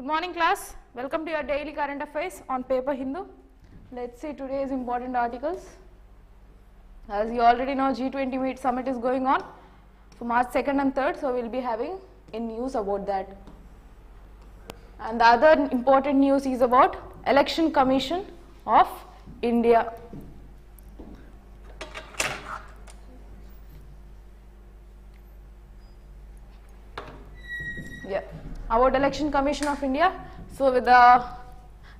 Good morning class, welcome to your daily current affairs on paper Hindu. Let's see today's important articles. As you already know, G20 meet summit is going on for March 2nd and 3rd, so we will be having in news about that. And the other important news is about Election Commission of India. Yeah, about Election Commission of India. So with the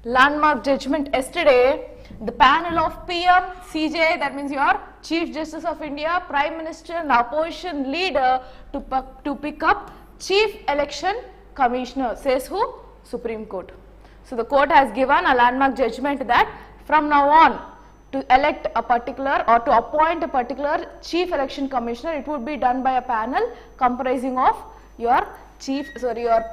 landmark judgment yesterday, the panel of PM, CJ, that means your Chief Justice of India, Prime Minister and opposition leader to pick up Chief Election Commissioner, says who? Supreme Court. So the court has given a landmark judgment that from now on to elect a particular or to appoint a particular Chief Election Commissioner, it would be done by a panel comprising of your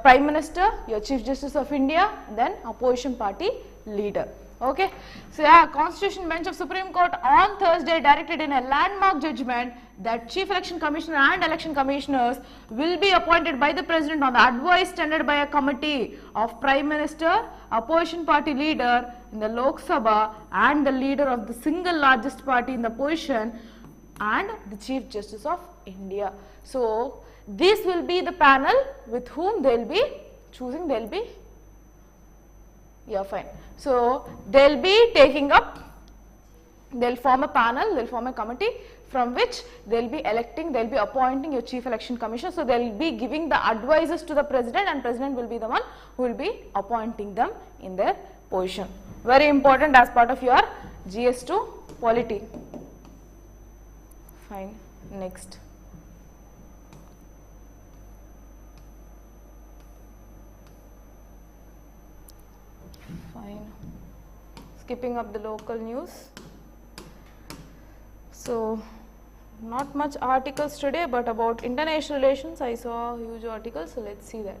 Prime Minister, your Chief Justice of India, then opposition party leader. Okay. So yeah, Constitution Bench of Supreme Court on Thursday directed in a landmark judgment that Chief Election Commissioner and Election Commissioners will be appointed by the President on the advice tendered by a committee of Prime Minister, opposition party leader in the Lok Sabha and the leader of the single largest party in the opposition and the Chief Justice of India. So this will be the panel with whom they will be choosing, they will be, yeah fine. So they will be taking up, they will form a panel, they will form a committee from which they will be electing, they will be appointing your Chief Election Commissioner. So they will be giving the advices to the President and President will be the one who will be appointing them in their position. Very important as part of your GS2 polity. Fine, next. Fine. Skipping up the local news. So, not much articles today, but about international relations, I saw a huge article, so let's see that.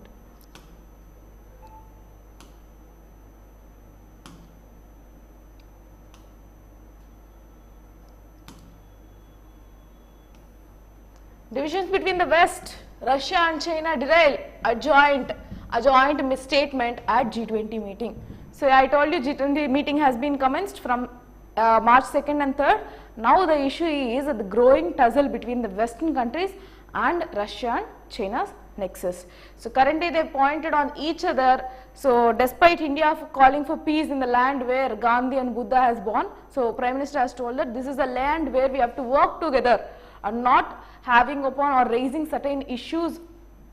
Divisions between the West, Russia and China derail a joint misstatement at G20 meeting. So I told you G20 meeting has been commenced from March 2nd and 3rd. Now the issue is the growing tussle between the Western countries and Russia and China's nexus. So currently they pointed on each other. So despite India calling for peace in the land where Gandhi and Buddha has born, so Prime Minister has told that this is a land where we have to work together and not having upon or raising certain issues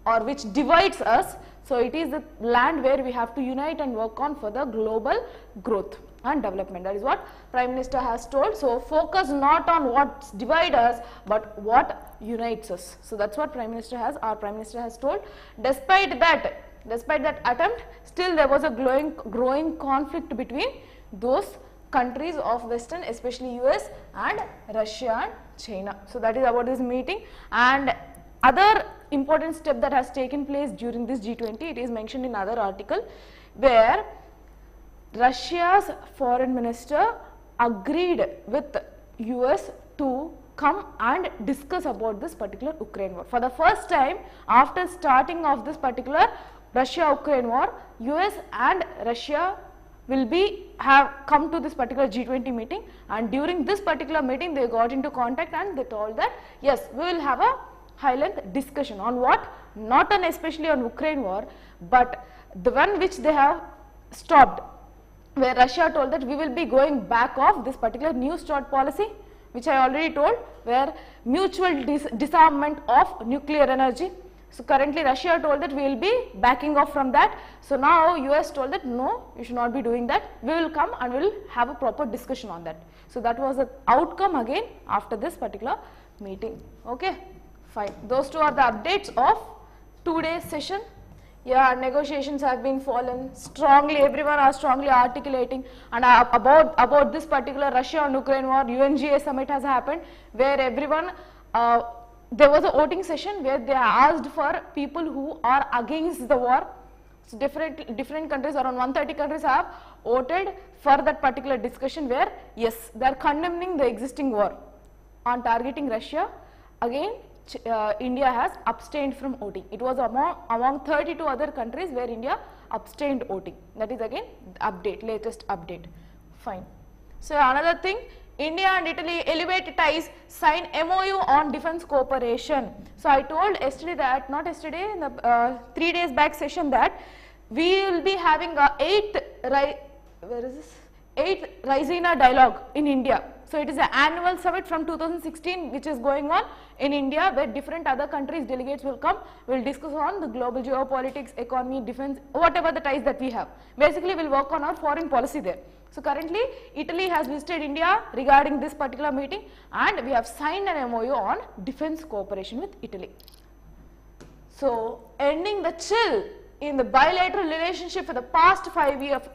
or which divides us. So it is the land where we have to unite and work on for the global growth and development. That is what Prime Minister has told. So focus not on what divides us, but what unites us. So that's what our Prime Minister has told. Despite that attempt, still there was a growing conflict between those countries of Western, especially US and Russia and China. So that is about this meeting. And other important step that has taken place during this G20, it is mentioned in other article, where Russia's foreign minister agreed with US to come and discuss about this particular Ukraine war. For the first time after starting of this particular Russia-Ukraine war, US and Russia will have come to this particular G20 meeting, and during this particular meeting they got into contact and they told that yes, we will have a high-length discussion on what? Not on especially on Ukraine war, but the one which they have stopped, where Russia told that we will be going back off this particular New START policy, which I already told, where mutual disarmament of nuclear energy. So currently Russia told that we will be backing off from that. So now US told that no, you should not be doing that. We will come and we will have a proper discussion on that. So that was the outcome again after this particular meeting. Okay, fine. Those two are the updates of today's session. Yeah, negotiations have been fallen strongly. Everyone are strongly articulating, and about this particular Russia and Ukraine war, UNGA summit has happened, where everyone there was a voting session where they asked for people who are against the war. So different countries, around 130 countries have voted for that particular discussion, where yes, they are condemning the existing war on targeting Russia. Again, India has abstained from voting. It was among 32 other countries where India abstained voting. That is again update, latest update. Fine. So another thing, India and Italy elevate ties, sign MOU on defense cooperation. So I told yesterday that, not yesterday, in the 3 days back session, that we will be having a 8th Raisina dialogue in India. So it is an annual summit from 2016 which is going on in India, where different other countries delegates will come, will discuss on the global geopolitics, economy, defense, whatever the ties that we have. Basically we will work on our foreign policy there. So currently Italy has visited India regarding this particular meeting, and we have signed an MOU on defense cooperation with Italy. So ending the chill in the bilateral relationship for the past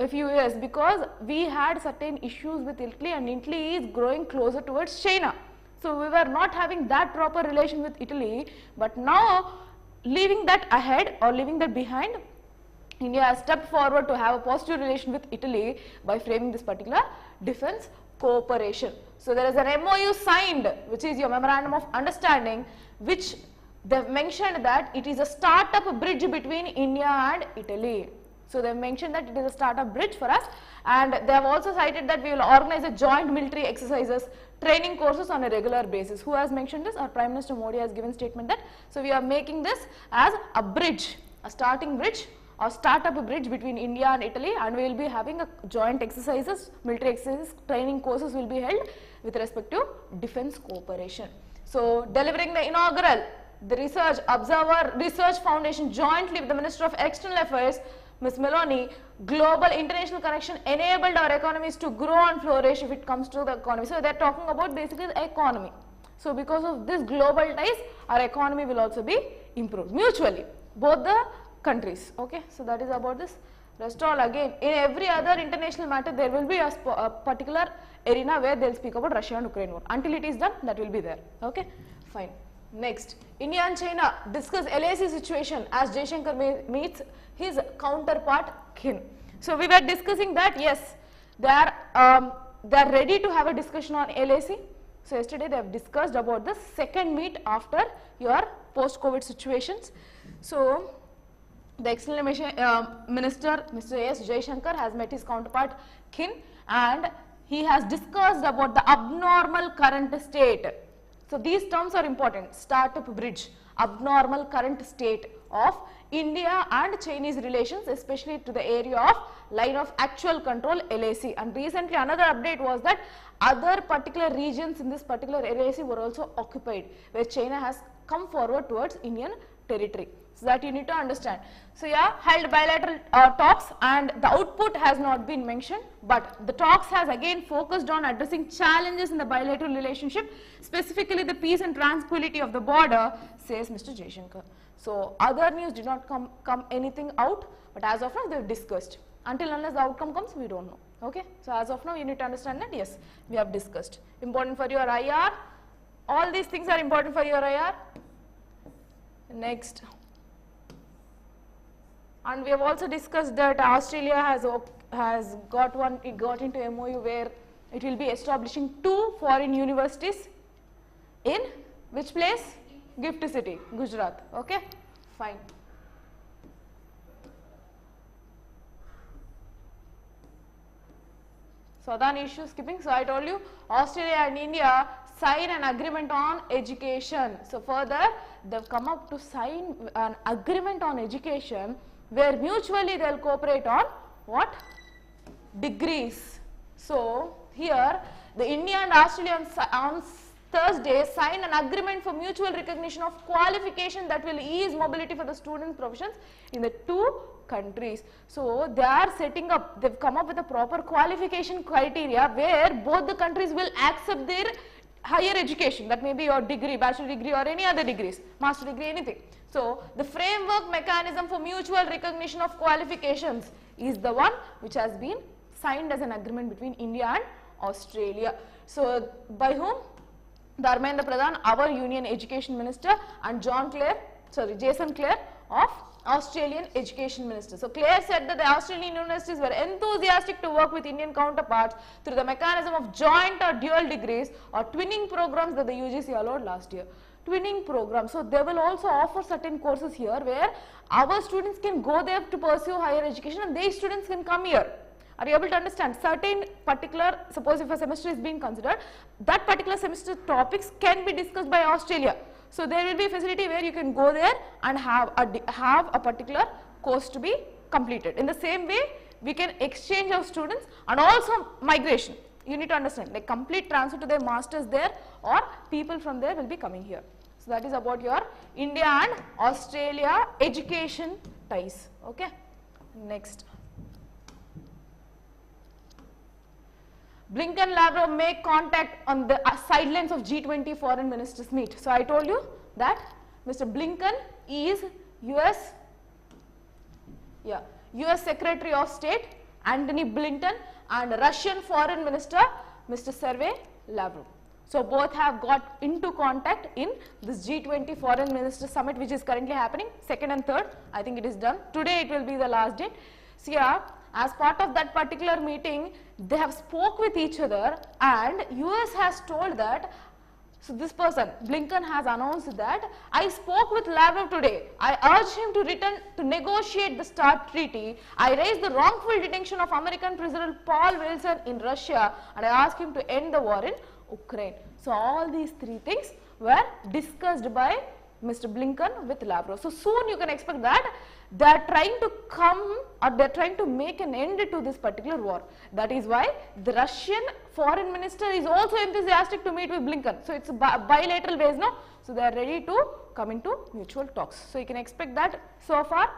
few years, because we had certain issues with Italy, and Italy is growing closer towards China. So we were not having that proper relation with Italy, but now leaving that ahead or leaving that behind, India has stepped forward to have a positive relation with Italy by framing this particular defense cooperation. So there is an MOU signed, which is your memorandum of understanding, which they have mentioned that it is a startup bridge between India and Italy. So they have mentioned that it is a startup bridge for us, and they have also cited that we will organize a joint military exercises, training courses on a regular basis. Who has mentioned this? Our Prime Minister Modi has given statement that, so we are making this as a bridge, a starting bridge or startup bridge between India and Italy, and we will be having a joint exercises, military exercises, training courses will be held with respect to defense cooperation. So delivering the inaugural, the Research Observer Research Foundation jointly with the Minister of External Affairs, Ms. Meloni, global international connection enabled our economies to grow and flourish if it comes to the economy. So they are talking about basically the economy. So because of this global ties, our economy will also be improved mutually, both the countries. Okay, so that is about this. Rest all again, in every other international matter there will be a particular arena where they will speak about Russia and Ukraine war. Until it is done, that will be there. Okay, fine. Next, India and China discuss LAC situation as Jaishankar meets his counterpart Kim. So we were discussing that, yes, they are ready to have a discussion on LAC. So yesterday they have discussed about the second meet after your post-COVID situations. So the External Minister, Mr. S. Jaishankar, has met his counterpart Kim, and he has discussed about the abnormal current state. So these terms are important: startup bridge, abnormal current state of India and Chinese relations, especially to the area of line of actual control, LAC. And recently another update was that other particular regions in this particular LAC were also occupied, where China has come forward towards Indian territory. So that you need to understand. So yeah, held bilateral talks, and the output has not been mentioned, but the talks has again focused on addressing challenges in the bilateral relationship, specifically the peace and tranquility of the border, says Mr. Jaishankar. So other news did not come anything out, but as of now they have discussed. Until unless the outcome comes, we don't know. Okay, so as of now you need to understand that yes, we have discussed. Important for your IR. All these things are important for your IR. Next. And we have also discussed that Australia has got into MOU where it will be establishing 2 foreign universities in which place? Gift City, Gujarat. Okay, fine. So then issue skipping. So I told you Australia and India sign an agreement on education. So further they have come up to sign an agreement on education, where mutually they will cooperate on what? Degrees. So here the India and Australia on Thursday signed an agreement for mutual recognition of qualification that will ease mobility for the student professions in the 2 countries. So they are setting up, they have come up with a proper qualification criteria where both the countries will accept their higher education, that may be your degree, bachelor degree or any other degrees, master degree, anything. So the framework mechanism for mutual recognition of qualifications is the one which has been signed as an agreement between India and Australia. So by whom? Dharmendra Pradhan, our Union Education Minister, and Jason Clare of Australian Education Minister. So Clare said that the Australian universities were enthusiastic to work with Indian counterparts through the mechanism of joint or dual degrees or twinning programs that the UGC allowed last year. twinning program. So they will also offer certain courses here where our students can go there to pursue higher education and these students can come here. Are you able to understand? Certain particular, suppose if a semester is being considered, that particular semester topics can be discussed by Australia. So there will be a facility where you can go there and have a particular course to be completed. In the same way, we can exchange our students and also migration. You need to understand, like complete transfer to their masters there, or people from there will be coming here. So that is about your India and Australia education ties. Okay. Next. Blinken Lavrov make contact on the sidelines of G20 foreign ministers meet. So I told you that Mr. Blinken is US Secretary of State Antony Blinken and Russian Foreign Minister Mr. Sergey Lavrov. So both have got into contact in this G20 Foreign Minister Summit, which is currently happening, 2nd and 3rd. I think it is done. Today it will be the last date. So yeah, as part of that particular meeting, they have spoke with each other and US has told that, so this person, Blinken, has announced that I spoke with Lavrov today. I urged him to return to negotiate the START treaty. I raised the wrongful detention of American prisoner Paul Wilson in Russia and I asked him to end the war in Ukraine. So all these three things were discussed by Mr. Blinken with Lavrov. So soon you can expect that they are trying to come or they are trying to make an end to this particular war. That is why the Russian foreign minister is also enthusiastic to meet with Blinken. So it's a bilateral base now. So they are ready to come into mutual talks. So you can expect that so far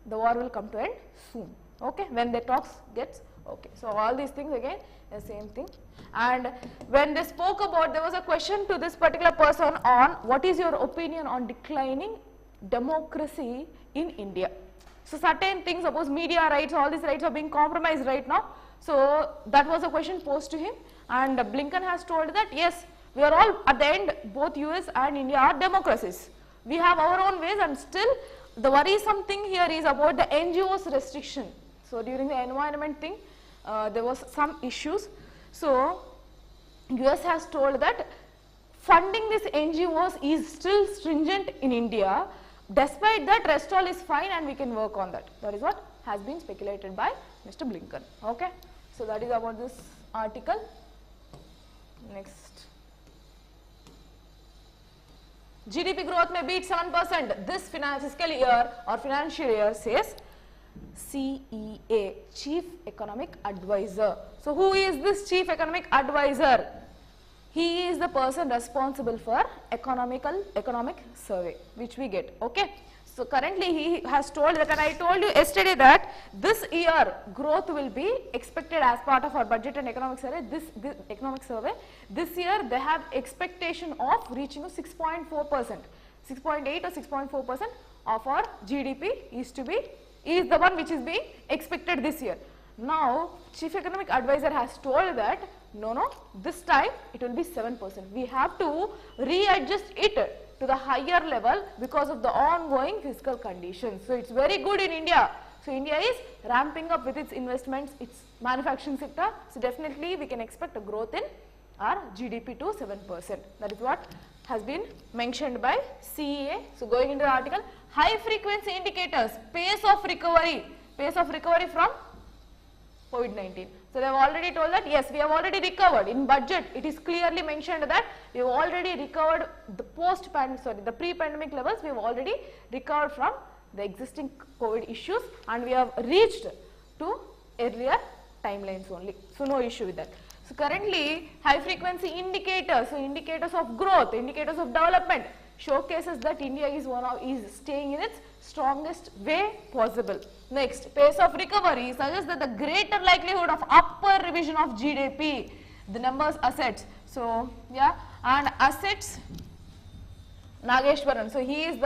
the war will come to end soon. Okay, when the talks gets okay. So all these things again the same thing. And when they spoke about, there was a question to this particular person on what is your opinion on declining democracy in India. So certain things, suppose media rights, all these rights are being compromised right now. So that was a question posed to him and Blinken has told that yes, we are all at the end, both US and India are democracies. We have our own ways and still the worrisome thing here is about the NGOs restriction. So during the environment thing, there was some issues. So US has told that funding these NGOs is still stringent in India. Despite that, rest all is fine and we can work on that. That is what has been speculated by Mr. Blinken. Okay. So that is about this article. Next. GDP growth may beat 7% this fiscal year or financial year, says CEA, Chief Economic Advisor. So who is this Chief Economic Advisor? He is the person responsible for economic survey, which we get. Okay. So currently he has told that, and I told you yesterday that this year growth will be expected as part of our budget and economic survey. This economic survey, this year they have expectation of reaching 6.4%, 6.8 or 6.4% of our GDP is the one which is being expected this year. Now Chief Economic Advisor has told that no, this time it will be 7%. We have to readjust it to the higher level because of the ongoing fiscal conditions. So it's very good in India. So India is ramping up with its investments, its manufacturing sector. So definitely we can expect a growth in our GDP to 7%. That is what has been mentioned by CEA. So going into the article, high frequency indicators, pace of recovery from COVID-19. So they have already told that yes, we have already recovered. In budget, it is clearly mentioned that we have already recovered the the pre-pandemic levels. We have already recovered from the existing COVID issues, and we have reached to earlier timelines only. So no issue with that. So currently, high frequency indicators, so indicators of growth, indicators of development, showcases that India is staying in its strongest way possible. Next, pace of recovery suggests that the greater likelihood of upper revision of GDP, the numbers assets. So yeah, and assets, Nageshwaran. So he is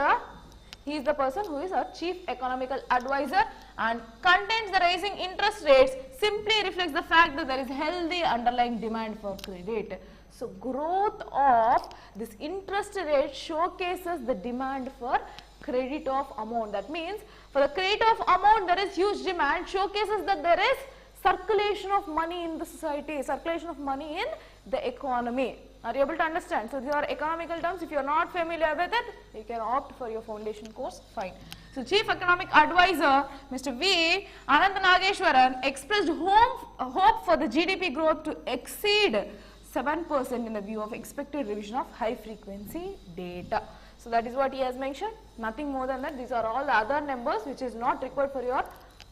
the person who is our Chief Economical Advisor, and contains the rising interest rates simply reflects the fact that there is healthy underlying demand for credit. So growth of this interest rate showcases the demand for credit of amount. That means for the credit of amount there is huge demand, showcases that there is circulation of money in the society, circulation of money in the economy. Are you able to understand? So these are economical terms. If you are not familiar with it, you can opt for your foundation course, fine. So Chief Economic Advisor Mr. V. Anant Nageshwaran expressed hope for the GDP growth to exceed 7% in the view of expected revision of high frequency data. So that is what he has mentioned, nothing more than that. These are all the other numbers which is not required for your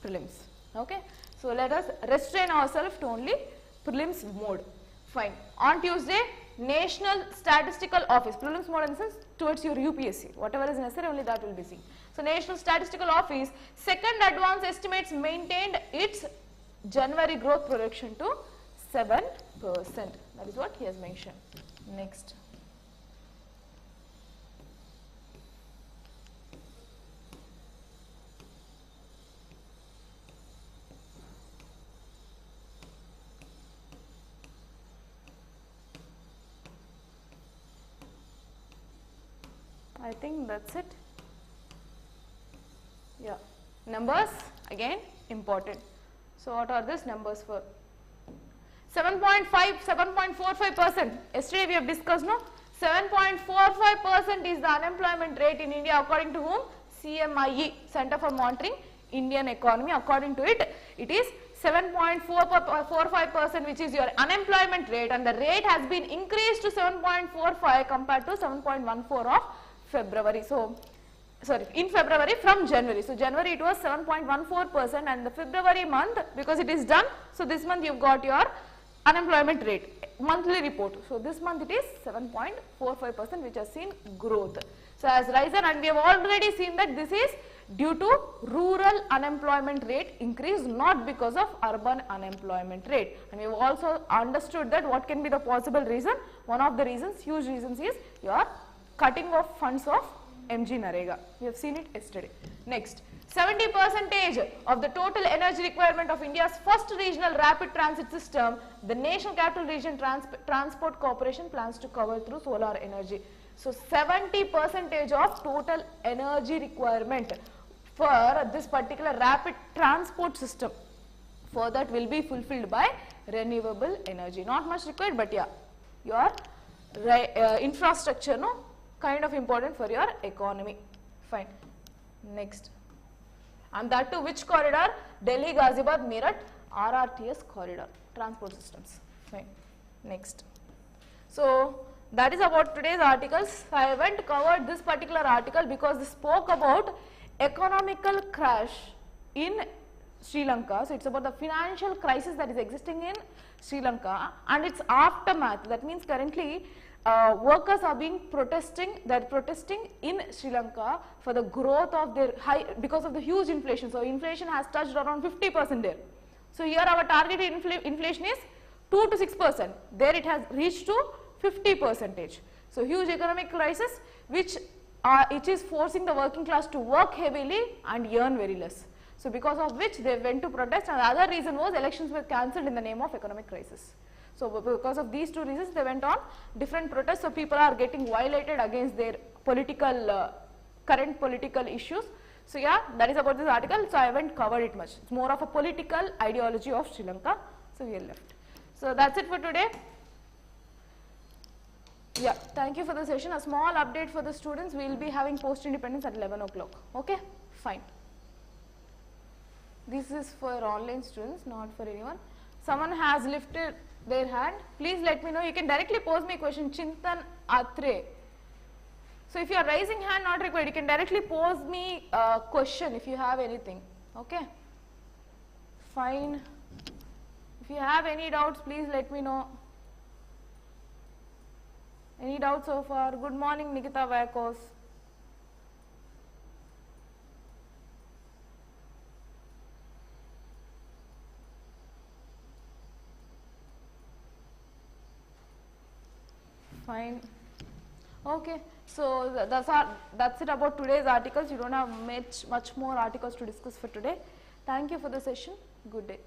prelims. Okay. So let us restrain ourselves to only prelims mode. Fine. On Tuesday, National Statistical Office, prelims mode in the sense towards your UPSC, whatever is necessary only that will be seen. So National Statistical Office, second advance estimates maintained its January growth projection to 7%. That is what he has mentioned. Next. I think that's it. Yeah, numbers again important. So what are these numbers for? 7.5, 7.45%. Yesterday we have discussed, no? 7.45% is the unemployment rate in India according to whom? CMIE, Center for Monitoring Indian Economy. According to it, it is 7.45% which is your unemployment rate, and the rate has been increased to 7.45 compared to 7.14 of February. So, sorry, in February from January. So, January it was 7.14% and the February month, because it is done. So, this month you have got your unemployment rate, monthly report. So, this month it is 7.45% which has seen growth. So, has risen, and we have already seen that this is due to rural unemployment rate increase, not because of urban unemployment rate. And we have also understood that what can be the possible reason. One of the reasons, huge reasons, is your cutting of funds of MG Narega. We have seen it yesterday. Next, 70% of the total energy requirement of India's first regional rapid transit system, the National Capital Region Transport Corporation plans to cover through solar energy. So, 70% of total energy requirement for this particular rapid transport system, for that will be fulfilled by renewable energy. Not much required, but yeah, your infrastructure, no, kind of important for your economy. Fine. Next. And that too, which corridor? Delhi, Ghaziabad, Meerut, RRTS corridor, transport systems. Fine. Next. So, that is about today's articles. I haven't covered this particular article because this spoke about economical crash in Sri Lanka. So, it's about the financial crisis that is existing in Sri Lanka and its aftermath. That means currently workers are being protesting, they are protesting in Sri Lanka for the growth of their high, because of the huge inflation. So, inflation has touched around 50% there. So, here our targeted inflation is 2 to 6%, there it has reached to 50%. So, huge economic crisis which it is forcing the working class to work heavily and earn very less. So, because of which they went to protest, and the other reason was elections were cancelled in the name of economic crisis. So, because of these two reasons they went on different protests. So, people are getting violated against their political, current political issues. So, yeah, that is about this article. So, I haven't covered it much. It's more of a political ideology of Sri Lanka. So, we are left. So, that's it for today. Yeah, thank you for the session. A small update for the students. We will be having post independence at 11 o'clock. Okay, fine. This is for online students, not for anyone. Someone has lifted their hand. Please let me know. You can directly pose me a question. Chintan Atre. So, if you are raising hand, not required. You can directly pose me a question if you have anything. Okay, fine. If you have any doubts, please let me know. Any doubts so far? Good morning, Nikita Vakos. Fine. Okay. So, that's it about today's articles. You don't have much more articles to discuss for today. Thank you for the session. Good day.